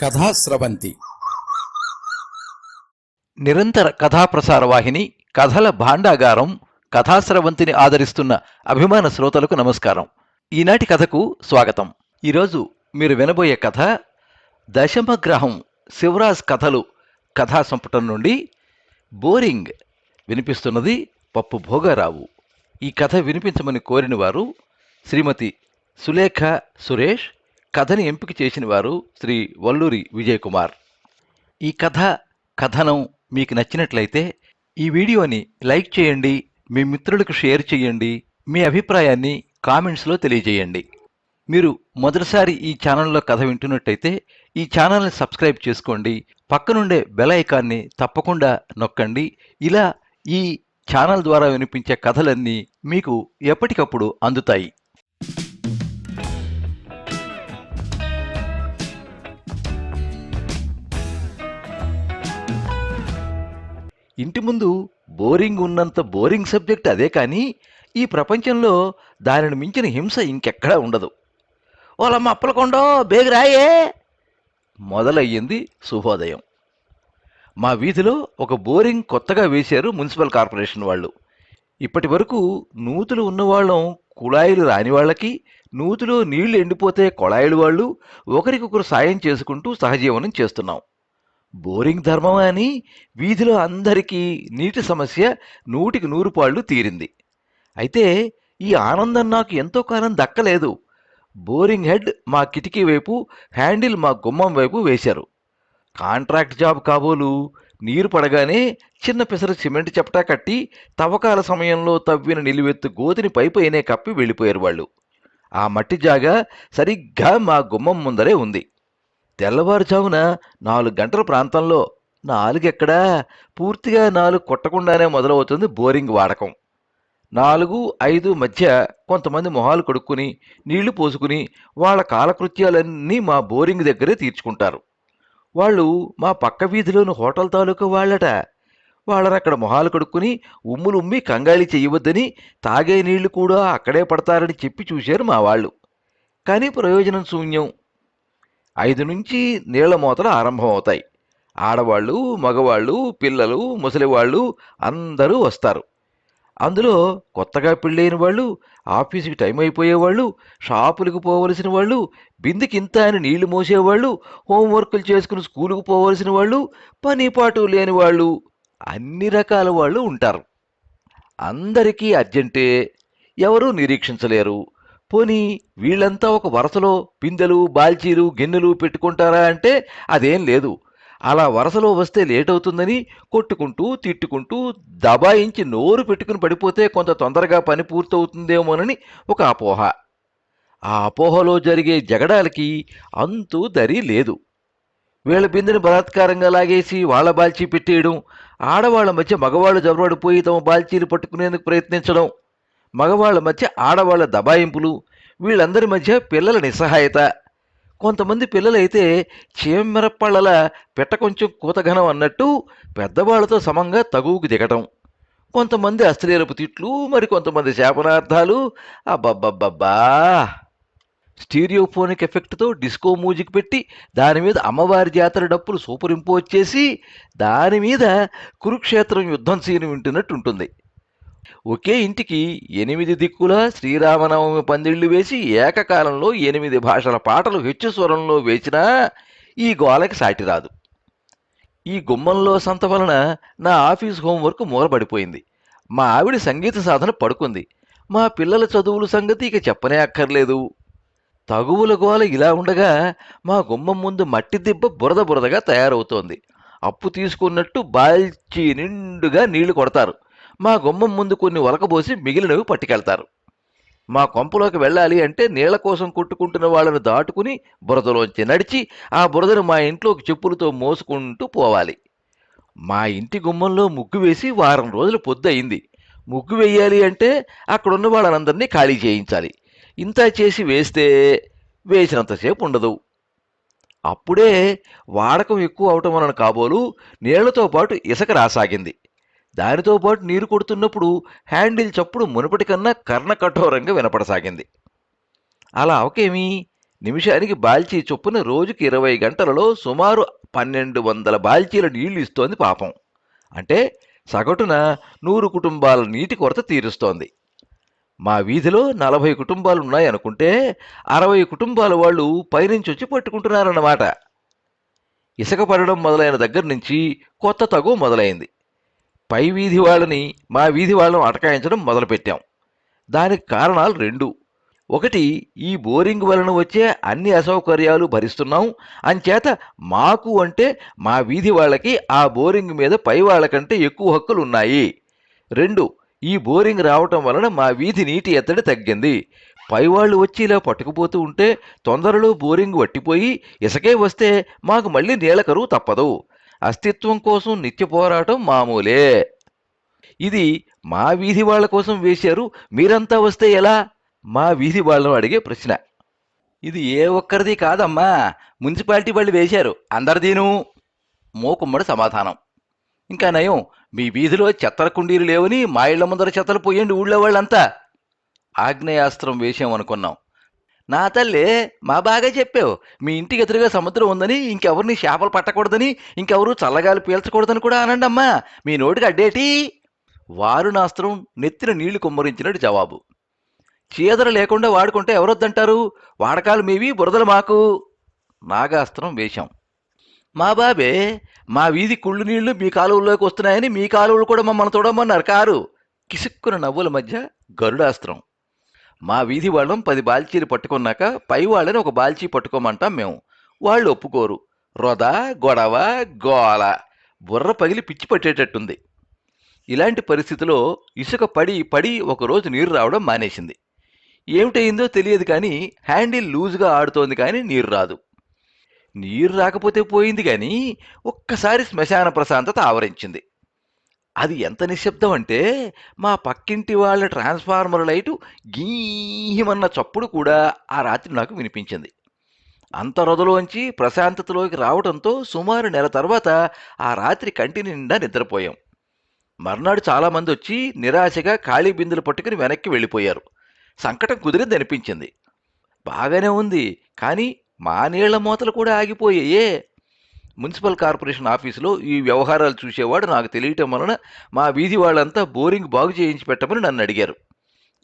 కథాస్రవంతి నిరంతర కథాప్రసార వాహిని కథల భాండాగారం కథాస్రవంతిని ఆదరిస్తున్న అభిమాన శ్రోతలకు నమస్కారం. ఈనాటి కథకు స్వాగతం. ఈరోజు మీరు వినబోయే కథ దశమగ్రహం శివరాజ్ కథలు కథా సంపుటం నుండి బోరింగ్. వినిపిస్తున్నది పప్పు భోగారావు. ఈ కథ వినిపించమని కోరిన వారు శ్రీమతి సులేఖ సురేష్. కథని ఎంపిక చేసిన వారు శ్రీ వల్లూరి విజయ్ కుమార్. ఈ కథనం మీకు నచ్చినట్లయితే ఈ వీడియోని లైక్ చేయండి, మీ మిత్రులకు షేర్ చేయండి, మీ అభిప్రాయాన్ని కామెంట్స్లో తెలియజేయండి. మీరు మొదటిసారి ఈ ఛానల్లో కథ వింటున్నట్టయితే ఈ ఛానల్ని సబ్స్క్రైబ్ చేసుకోండి. పక్కనుండే బెల్ ఐకాన్ని తప్పకుండా నొక్కండి. ఇలా ఈ ఛానల్ ద్వారా వినిపించే కథలన్నీ మీకు ఎప్పటికప్పుడు అందుతాయి. ఇంటి ముందు బోరింగ్ ఉన్నంత బోరింగ్ సబ్జెక్ట్ అదే, కానీ ఈ ప్రపంచంలో దానిని మించిన హింస ఇంకెక్కడా ఉండదు. ఓలమ్మ అప్పలకొండో బేగిరాయే మొదలయ్యింది శుభోదయం. మా వీధిలో ఒక బోరింగ్ కొత్తగా వేశారు మున్సిపల్ కార్పొరేషన్ వాళ్ళు. ఇప్పటి వరకు నూతులు ఉన్నవాళ్ళం కుళాయిలు రాని వాళ్ళకి, నూతులో నీళ్లు ఎండిపోతే కొళాయిలు వాళ్ళు ఒకరికొకరు సాయం చేసుకుంటూ సహజీవనం చేస్తున్నాం. బోరింగ్ ధర్మం అని వీధిలో అందరికీ నీటి సమస్య 100కి 100 పాళ్ళు తీరింది. అయితే ఈ ఆనందం నాకు ఎంతో కాలం దక్కలేదు. బోరింగ్ హెడ్ మా కిటికీ వైపు, హ్యాండిల్ మా గుమ్మం వైపు వేశారు. కాంట్రాక్ట్ జాబ్ కాబోలు నీరు పడగానే చిన్న పిసరు సిమెంట్ చపటా కట్టి తవ్వకాల సమయంలో తవ్విన నిలువెత్తు గోతిని పైపైనే కప్పి వెళ్ళిపోయారు వాళ్ళు. ఆ మట్టి జాగా సరిగ్గా మా గుమ్మం ముందరే ఉంది. తెల్లవారుజామున 4 గంటల ప్రాంతంలో, 4 ఎక్కడా, పూర్తిగా 4 కొట్టకుండానే మొదలవుతుంది బోరింగ్ వాడకం. 4-5 మధ్య కొంతమంది మొహాలు కడుక్కుని నీళ్లు పోసుకుని వాళ్ళ కాలకృత్యాలన్నీ మా బోరింగ్ దగ్గరే తీర్చుకుంటారు. వాళ్ళు మా పక్క వీధిలోని హోటల్ తాలూకా వాళ్ళట. వాళ్ళనక్కడ మొహాలు కడుక్కుని ఉమ్ములుమ్మి కంగాళి చెయ్యవద్దని, తాగే నీళ్లు కూడా అక్కడే పడతారని చెప్పి చూశారు మా వాళ్ళు. కానీ ప్రయోజనం శూన్యం. 5 నుంచి నీళ్ల మోతలు ఆరంభమవుతాయి. ఆడవాళ్ళు, మగవాళ్ళు, పిల్లలు, ముసలివాళ్ళు అందరూ వస్తారు. అందులో కొత్తగా పెళ్ళైన వాళ్ళు, ఆఫీసుకి టైం అయిపోయేవాళ్ళు, షాపులకు పోవలసిన వాళ్ళు, బిందుకింత అని నీళ్లు మోసేవాళ్ళు, హోంవర్కులు చేసుకుని స్కూలుకు పోవలసిన వాళ్ళు, పనిపాటు లేని వాళ్ళు, అన్ని రకాల వాళ్ళు ఉంటారు. అందరికీ అర్జెంటే, ఎవరూ నిరీక్షించలేరు. పోనీ వీళ్ళంతా ఒక వరుసలో బిందెలు, బాల్చీలు, గిన్నెలు పెట్టుకుంటారా అంటే అదేం లేదు. అలా వరుసలో వస్తే లేట్ అవుతుందని కొట్టుకుంటూ తిట్టుకుంటూ దబాయించి నోరు పెట్టుకుని పడిపోతే కొంత తొందరగా పని పూర్తవుతుందేమోనని ఒక అపోహ. ఆ అపోహలో జరిగే జగడాలకి అంతూ దరి లేదు. వీళ్ళ బిందెని బలాత్కారంగా లాగేసి వాళ్ళ బాల్చీ పెట్టేయడం, ఆడవాళ్ల మధ్య మగవాళ్ళు జబరబడిపోయి తమ బాల్చీలు పట్టుకునేందుకు ప్రయత్నించడం, మగవాళ్ల మధ్య ఆడవాళ్ల దబాయింపులు, వీళ్ళందరి మధ్య పిల్లల నిస్సహాయత. కొంతమంది పిల్లలైతే చీమెరపళ్ళల పెట్ట కొంచెం కూతఘనం అన్నట్టు పెద్దవాళ్లతో సమంగా తగువుకు దిగటం. కొంతమంది అశ్లీలపు తిట్లు, మరి కొంతమంది శాపనార్థాలు. అబ్బబ్బబ్బబ్బా! స్టీరియోఫోనిక్ ఎఫెక్ట్తో డిస్కో మ్యూజిక్ పెట్టి దాని మీద అమ్మవారి జాతర డప్పులు సూపర్ ఇంపోజ్ చేసి దాని మీద కురుక్షేత్రం యుద్ధం సీన్ వింటున్నట్టు ఉంటుంది. ఒకే ఇంటికి 8 దిక్కులా శ్రీరామనవమి పందిళ్లు వేసి ఏకకాలంలో 8 భాషల పాటలు హెచ్చు స్వరంలో వేసినా ఈ గోలకి సాటి రాదు. ఈ గుమ్మంలో సంత వలన నా ఆఫీస్ హోంవర్క్ మూలపడిపోయింది. మా ఆవిడ సంగీత సాధన పడుకుంది. మా పిల్లల చదువుల సంగతి ఇక చెప్పనే అక్కర్లేదు. తగువుల గోల ఇలా ఉండగా మా గుమ్మం ముందు మట్టి దిబ్బ బురద బురదగా తయారవుతోంది. అప్పు తీసుకున్నట్టు బాల్చి నిండుగా నీళ్లు కొడతారు. మా గుమ్మం ముందు కొన్ని ఒలకబోసి మిగిలినవి పట్టుకెళ్తారు. మా కొంపలోకి వెళ్ళాలి అంటే నీళ్ల కోసం కొట్టుకుంటున్న వాళ్ళను దాటుకుని బురదలోంచి నడిచి ఆ బురదను మా ఇంట్లోకి చెప్పులతో మోసుకుంటూ పోవాలి. మా ఇంటి గుమ్మంలో ముగ్గు వేసి వారం రోజులు పొద్దయింది. ముగ్గు వేయాలి అంటే అక్కడున్న వాళ్ళనందరినీ ఖాళీ చేయించాలి. ఇంత చేసి వేస్తే వేసినంతసేపు ఉండదు. అప్పుడే వాడకం ఎక్కువ అవటం వలన కాబోలు నీళ్లతో పాటు ఇసుక రాసాగింది. దానితో పాటు నీరు కొడుతున్నప్పుడు హ్యాండిల్ చప్పుడు మునుపటి కన్నా కర్ణకఠోరంగా వినపడసాగింది. అలా అవకేమీ నిమిషానికి బాల్చీ చొప్పున రోజుకి 20 గంటలలో సుమారు 1200 బాల్చీల నీళ్లు ఇస్తోంది పాపం. అంటే సగటున 100 కుటుంబాల నీటి కొరత తీరుస్తోంది. మా వీధిలో 40 కుటుంబాలున్నాయనుకుంటే 60 కుటుంబాల వాళ్ళు పైనుంచి వచ్చి పట్టుకుంటున్నారన్నమాట. ఇసుక పడడం మొదలైన దగ్గర నుంచి కొత్త తగు మొదలైంది. పై వీధి వాళ్ళని మా వీధి వాళ్ళం అటకాయించడం మొదలుపెట్టాం. దానికి కారణాలు రెండు. ఒకటి, ఈ బోరింగ్ వలన వచ్చే అన్ని అసౌకర్యాలు భరిస్తున్నాం, అంచేత మాకు అంటే మా వీధి వాళ్ళకి ఆ బోరింగ్ మీద పై వాళ్ళకంటే ఎక్కువ హక్కులు ఉన్నాయి. రెండు, ఈ బోరింగ్ రావటం వలన మా వీధి నీటి ఎత్తడి తగ్గింది. పైవాళ్ళు వచ్చి ఇలా పట్టుకుపోతూ ఉంటే తొందరలో బోరింగ్ వట్టిపోయి ఇసుకే వస్తే మాకు మళ్ళీ నీళ్ల కరువు తప్పదు. అస్తిత్వం కోసం నిత్య పోరాటం మామూలే. ఇది మా వీధి వాళ్ళ కోసం వేశారు, మీరంతా వస్తే ఎలా? మా వీధి వాళ్ళను అడిగే ప్రశ్న. ఇది ఏ ఒక్కరిది కాదమ్మా, మున్సిపాలిటీ వాళ్ళు వేశారు, అందరిదీను. మోకుమ్మడి సమాధానం. ఇంకా నయం, మీ వీధిలో చెత్తల కుండీలు లేవని మా ఇళ్ల ముందర చెత్తలు పోయండి ఊళ్ళో వాళ్ళంతా. ఆగ్నేయాస్త్రం వేశామనుకున్నాం. నా తల్లే, మా బాగా చెప్పావు. మీ ఇంటికి ఎదురుగా సముద్రం ఉందని, ఇంకెవరిని చేపలు పట్టకూడదని, ఇంకెవరు చల్లగాలి పీల్చకూడదని కూడా అనండమ్మా. మీ నోటికి అడ్డేటి? వారునాస్త్రం నెత్తిన నీళ్లు కుమ్మరించినట్టు జవాబు. చీదర లేకుండా వాడుకుంటే ఎవరొద్దంటారు? వాడకాలు మీవి, బురదలు మాకు. నాగాస్త్రం వేశాం. మా బాబే, మా వీధి కుళ్ళు నీళ్లు మీ కాలువల్లోకి వస్తున్నాయని మీ కాలువలు కూడా మమ్మల్ని చూడమన్నారు కారు. కిసుక్కున నవ్వుల మధ్య గరుడాస్త్రం. మా వీధి వాళ్ళం 10 బాల్చీలు పట్టుకున్నాక పై వాళ్ళని ఒక బాల్చీ పట్టుకోమంటాం మేము. వాళ్ళు ఒప్పుకోరు. రొద, గొడవ, గోల, బుర్ర పగిలి పిచ్చి పట్టేటట్టుంది. ఇలాంటి పరిస్థితిలో ఇసుక పడి పడి ఒకరోజు నీరు రావడం మానేసింది. ఏమిటయిందో తెలియదు కానీ హ్యాండిల్ లూజుగా ఆడుతోంది కానీ నీరు రాదు. నీరు రాకపోతే పోయింది కానీ ఒక్కసారి శ్మశాన ప్రశాంతత ఆవరించింది. అది ఎంత నిశ్శబ్దం అంటే మా పక్కింటి వాళ్ళ ట్రాన్స్ఫార్మర్ లైటు గీయమన్న చప్పుడు కూడా ఆ రాత్రి నాకు వినిపించింది. అంత రొదలోంచి ప్రశాంతతలోకి రావడంతో సుమారు నెల తర్వాత ఆ రాత్రి కంటి నిండా నిద్రపోయాం. మర్నాడు చాలామంది వచ్చి నిరాశగా ఖాళీ బిందులు పట్టుకుని వెనక్కి వెళ్ళిపోయారు. సంకటం కుదిరింది అనిపించింది. బాగానే ఉంది, కానీ మా నీళ్ల మూతలు కూడా ఆగిపోయాయే. మున్సిపల్ కార్పొరేషన్ ఆఫీసులో ఈ వ్యవహారాలు చూసేవాడు నాకు తెలియటం వలన మా వీధి వాళ్ళంతా బోరింగ్ బాగు చేయించి పెట్టమని నన్ను అడిగారు.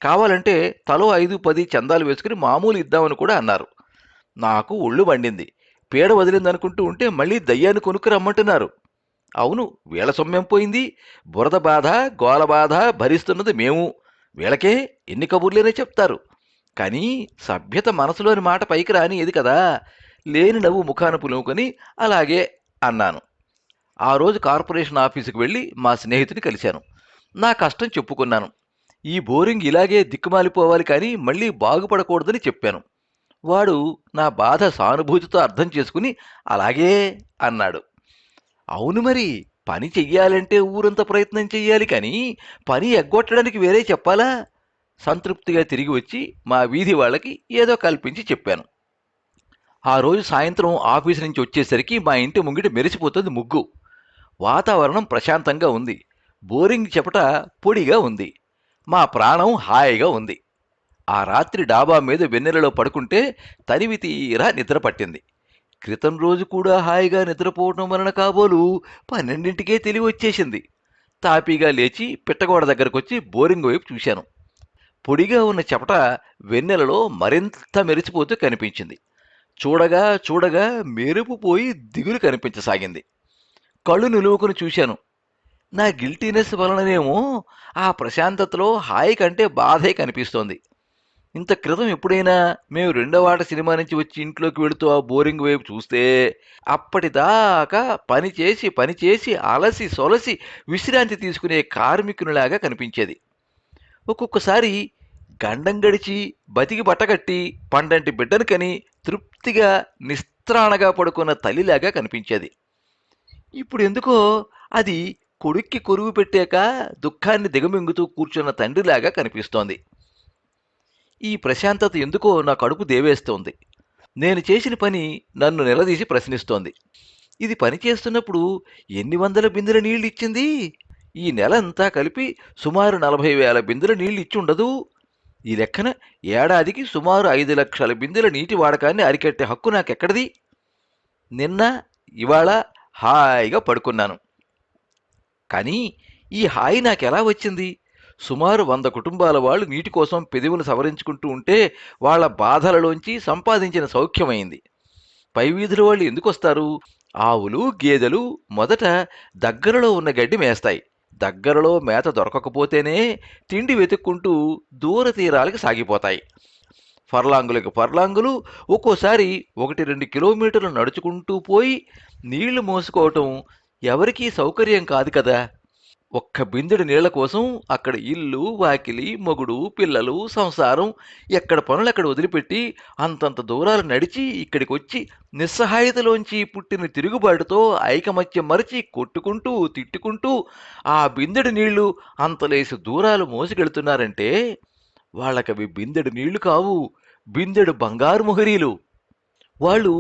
కావాలంటే తలో 5-10 చందాలు వేసుకుని మామూలు ఇద్దామని కూడా అన్నారు. నాకు ఒళ్ళు మండింది. పీడ వదిలిందనుకుంటూ ఉంటే మళ్ళీ దయ్యాన్ని కొనుక్కు రమ్మంటున్నారు. అవును, వీళ్ళ సొమ్మేం పోయింది? బురద బాధ, గోల బాధ భరిస్తున్నది మేము. వీళ్ళకే ఎన్ని కబుర్లేనే చెప్తారు. కానీ సభ్యత మనసులోని మాట పైకి రానియది కదా. లేని నవ్వు ముఖాన పులుముకొని అలాగే అన్నాను. ఆ రోజు కార్పొరేషన్ ఆఫీసుకు వెళ్ళి మా స్నేహితుని కలిశాను. నా కష్టం చెప్పుకున్నాను. ఈ బోరింగ్ ఇలాగే దిక్కుమాలిపోవాలి కానీ మళ్ళీ బాగుపడకూడదని చెప్పాను. వాడు నా బాధ సానుభూతితో అర్థం చేసుకుని అలాగే అన్నాడు. అవును మరి, పని చెయ్యాలంటే ఊరంత ప్రయత్నం చెయ్యాలి కానీ పని ఎగ్గొట్టడానికి వేరే చెప్పాలా? సంతృప్తిగా తిరిగి వచ్చి మా వీధి వాళ్ళకి ఏదో కల్పించి చెప్పాను. ఆ రోజు సాయంత్రం ఆఫీసు నుంచి వచ్చేసరికి మా ఇంటి ముంగిట మెరిసిపోతుంది ముగ్గు. వాతావరణం ప్రశాంతంగా ఉంది. బోరింగ్ చెపట పొడిగా ఉంది. మా ప్రాణం హాయిగా ఉంది. ఆ రాత్రి డాబా మీద వెన్నెలలో పడుకుంటే తనివి తీరా నిద్ర పట్టింది. క్రితం రోజు కూడా హాయిగా నిద్రపోవటం వలన కాబోలు 12ంటికే తెలివి వచ్చేసింది. తాపీగా లేచి పిట్టగోడ దగ్గరకొచ్చి బోరింగ్ వైపు చూశాను. పొడిగా ఉన్న చెపట వెన్నెలలో మరింత మెరిసిపోతూ కనిపించింది. చూడగా చూడగా మెరుపు పోయి దిగులు కనిపించసాగింది. కళ్ళు నిలువుకుని చూశాను. నా గిల్టీనెస్ వలననేమో ఆ ప్రశాంతతలో హాయి కంటే బాధే కనిపిస్తోంది. ఇంత క్రితం ఎప్పుడైనా మేము 2వ ఆట సినిమా నుంచి వచ్చి ఇంట్లోకి వెళుతూ ఆ బోరింగ్ వైపు చూస్తే అప్పటిదాకా పనిచేసి అలసి సొలసి విశ్రాంతి తీసుకునే కార్మికునిలాగా కనిపించేది. ఒక్కొక్కసారి గండం గడిచి బతికి బట్టగట్టి పండంటి బిడ్డను కని తృప్తిగా నిస్త్రాణగా పడుకున్న తల్లిలాగా కనిపించేది. ఇప్పుడు ఎందుకో అది కొడుక్కి కొరువు పెట్టాక దుఃఖాన్ని దిగమింగుతూ కూర్చున్న తండ్రిలాగా కనిపిస్తోంది. ఈ ప్రశాంతత ఎందుకో నా కడుపు దేవేస్తోంది. నేను చేసిన పని నన్ను నిలదీసి ప్రశ్నిస్తోంది. ఇది పని చేస్తున్నప్పుడు ఎన్ని వందల బిందెల నీళ్ళు ఇచ్చింది? ఈ నెలంతా కలిపి సుమారు 40,000 బిందెల నీళ్ళు ఇచ్చి ఉండదు. ఈ లెక్కన ఏడాదికి సుమారు 5 లక్షల బిందెల నీటి వాడకాన్ని అరికట్టే హక్కు నాకెక్కడిది? నిన్న ఇవాళ హాయిగా పడుకున్నాను. కానీ ఈ హాయి నాకెలా వచ్చింది? సుమారు 100 కుటుంబాల వాళ్ళు నీటి కోసం పెదవులు సవరించుకుంటూ ఉంటే వాళ్ళ బాధలలోంచి సంపాదించిన సౌఖ్యమైంది. పై వీధుల వాళ్ళు ఎందుకొస్తారు? ఆవులు, గేదెలు మొదట దగ్గరలో ఉన్న గడ్డి మేస్తాయి. దగ్గరలో మేత దొరకకపోతేనే తిండి వెతుక్కుంటూ దూర తీరాలకి సాగిపోతాయి. ఫర్లాంగులకు ఫర్లాంగులు, ఒక్కోసారి 1-2 కిలోమీటర్లు నడుచుకుంటూ పోయి నీళ్లు మోసుకోవటం ఎవరికీ సౌకర్యం కాదు కదా. ఒక్క బిందెడు నీళ్ల కోసం అక్కడ ఇల్లు, వాకిలి, మొగుడు, పిల్లలు, సంసారం, ఎక్కడ పనులక్కడ వదిలిపెట్టి అంతంత దూరాలు నడిచి ఇక్కడికొచ్చి నిస్సహాయతలోంచి పుట్టిన తిరుగుబాటుతో ఐకమత్యం మరిచి కొట్టుకుంటూ తిట్టుకుంటూ ఆ బిందెడు నీళ్లు అంతలేసి దూరాలు మోసుకెళ్తున్నారంటే వాళ్ళకవి బిందెడు నీళ్లు కావు, బిందెడు బంగారు మొహరీలు. వాళ్ళు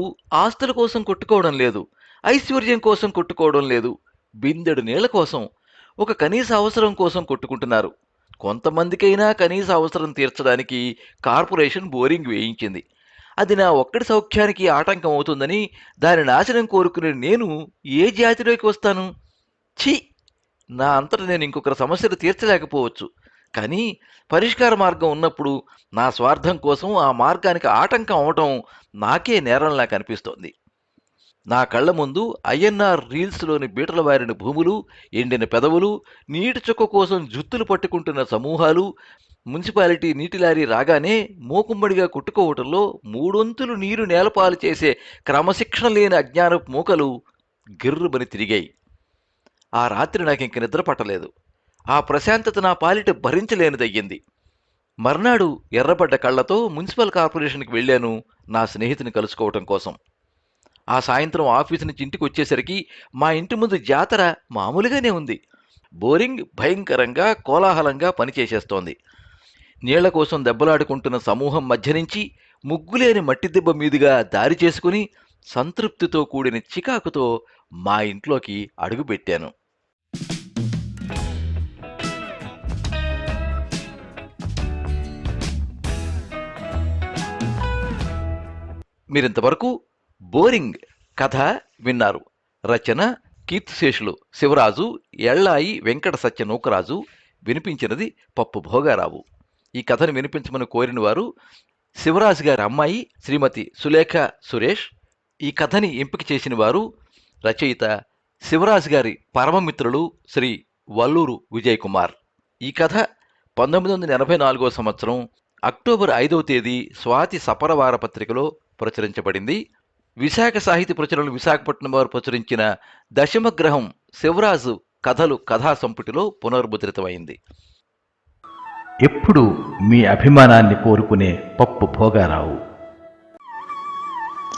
ఆస్తుల కోసం కొట్టుకోవడం లేదు, ఐశ్వర్యం కోసం కొట్టుకోవడం లేదు, బిందెడు నీళ్ల కోసం, ఒక కనీస అవసరం కోసం కొట్టుకుంటున్నారు. కొంతమందికైనా కనీస అవసరం తీర్చడానికి కార్పొరేషన్ బోరింగ్ వేయించింది. అది నా ఒక్కడి సౌఖ్యానికి ఆటంకం అవుతుందని దాని నాశనం కోరుకునే నేను ఏ జాతిలోకి వస్తాను? ఛీ! నా అంతట నేను ఇంకొకరి సమస్యలు తీర్చలేకపోవచ్చు, కానీ పరిష్కార మార్గం ఉన్నప్పుడు నా స్వార్థం కోసం ఆ మార్గానికి ఆటంకం అవటం నాకే నేరంలా కనిపిస్తోంది. నా కళ్ల ముందు ఐఎన్ఆర్ రీల్స్లోని బీటల వారిన భూములు, ఎండిన పెదవులు, నీటి చుక్క కోసం జుత్తులు పట్టుకుంటున్న సమూహాలు, మున్సిపాలిటీ నీటి లారీ రాగానే మూకుమ్మడిగా కొట్టుకోవటంలో 3 వంతులు నీరు నేలపాలు చేసే క్రమశిక్షణ లేని అజ్ఞానపు మూకలు గిర్రుమని తిరిగాయి. ఆ రాత్రి నాకింక నిద్ర పట్టలేదు. ఆ ప్రశాంతత నా పాలిట భరించలేనిదయ్యింది. మర్నాడు ఎర్రబడ్డ కళ్లతో మున్సిపల్ కార్పొరేషన్కి వెళ్ళాను నా స్నేహితుని కలుసుకోవటం కోసం. ఆ సాయంత్రం ఆఫీసు నుంచి ఇంటికి వచ్చేసరికి మా ఇంటి ముందు జాతర మామూలుగానే ఉంది. బోరింగ్ భయంకరంగా కోలాహలంగా పనిచేసేస్తోంది. నీళ్ల కోసం దెబ్బలాడుకుంటున్న సమూహం మధ్య నుంచి ముగ్గులేని మట్టి దెబ్బ మీదుగా దారి చేసుకుని సంతృప్తితో కూడిన చికాకుతో మా ఇంట్లోకి అడుగుపెట్టాను. మీరింతవరకు బోరింగ్ కథ విన్నారు. రచన కీర్తిశేషులు శివరాజు, ఎళ్ళాయి వెంకట సత్య నూకరాజు. వినిపించినది పప్పు భోగారావు. ఈ కథను వినిపించమని కోరిన వారు శివరాజు గారి అమ్మాయి శ్రీమతి సులేఖ సురేష్. ఈ కథని ఎంపిక చేసిన వారు రచయిత శివరాజు గారి పరమమిత్రులు శ్రీ వల్లూరు విజయ్ కుమార్. ఈ కథ 1984 సంవత్సరం అక్టోబర్ 5వ తేదీ స్వాతి సపరవార పత్రికలో ప్రచురించబడింది. విశాఖ సాహితీ ప్రచురణలు విశాఖపట్నం వారు ప్రచురించిన దశమగ్రహం శివరాజు కథలు కథా సంపుటిలో పునర్ముద్రితమైంది. ఎప్పుడు మీ అభిమానాన్ని కోరుకునే పప్పు భోగారావు.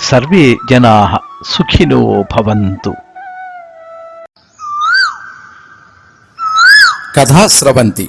సర్వే జనాః సుఖినో భవంతు. కథా స్రవంతి